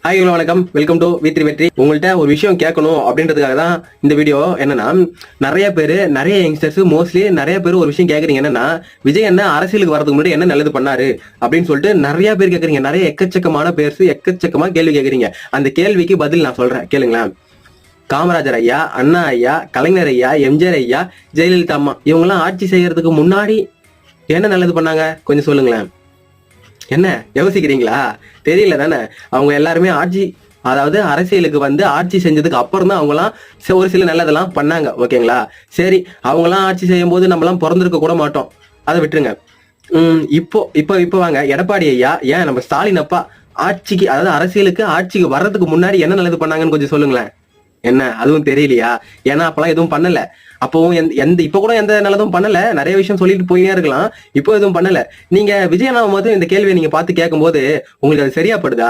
Hi வணக்கம், welcome to வீத்ரி வெற்றி. உங்கள்கிட்ட ஒரு விஷயம் கேட்கணும் அப்படின்றதுக்காக தான் இந்த வீடியோ. என்னன்னா, நிறைய யங்ஸ்டர்ஸ் மோஸ்ட்லி நிறைய பேர் ஒரு விஷயம் கேட்குறீங்க. என்னன்னா, விஜய் என்ன அரசியலுக்கு வரதுக்கு முன்னாடி என்ன நல்லது பண்ணாரு அப்படின்னு சொல்லிட்டு நிறைய பேர் கேட்குறீங்க. நிறைய எக்கச்சக்கமான பேர்ஸ் எக்கச்சக்கமா கேள்வி கேட்குறீங்க. அந்த கேள்விக்கு பதில் நான் சொல்றேன், கேளுங்களேன். காமராஜர் ஐயா, அண்ணா ஐயா, கலைஞர் ஐயா, எம்ஜிஆர் ஐயா, ஜெயலலிதா அம்மா இவங்கெல்லாம் ஆட்சி செய்யறதுக்கு முன்னாடி என்ன நல்லது பண்ணாங்க கொஞ்சம் சொல்லுங்களேன். என்ன யோசிக்கிறீங்களா? தெரியல தானே. அவங்க எல்லாருமே அதாவது அரசியலுக்கு வந்து ஆட்சி செஞ்சதுக்கு அப்புறம் தான் அவங்கலாம் ஒரு சில நல்லதெல்லாம் பண்ணாங்க. ஓகேங்களா? சரி, அவங்களாம் ஆட்சி செய்யும் போது நம்மளாம் பிறந்திருக்க கூட மாட்டோம், அதை விட்டுருங்க. இப்போ வாங்க, எடப்பாடி ஐயா, ஏன் நம்ம ஸ்டாலின் அப்பா ஆட்சிக்கு, அதாவது அரசியலுக்கு ஆட்சிக்கு வர்றதுக்கு முன்னாடி என்ன நல்லது பண்ணாங்கன்னு கொஞ்சம் சொல்லுங்களேன். என்ன அதுவும் தெரியலையா? ஏன்னா அப்பெல்லாம் எதுவும் பண்ணல. அப்பவும் இப்ப கூட எந்த நல்லதும் பண்ணல. நிறைய விஷயம் சொல்லிட்டு போயினே இருக்கலாம். இப்போ எதுவும் பண்ணல. நீங்க விஜயனாவும் போது இந்த கேள்வியை நீங்க பார்த்து கேட்கும் போது உங்களுக்கு அது சரியா படுதா?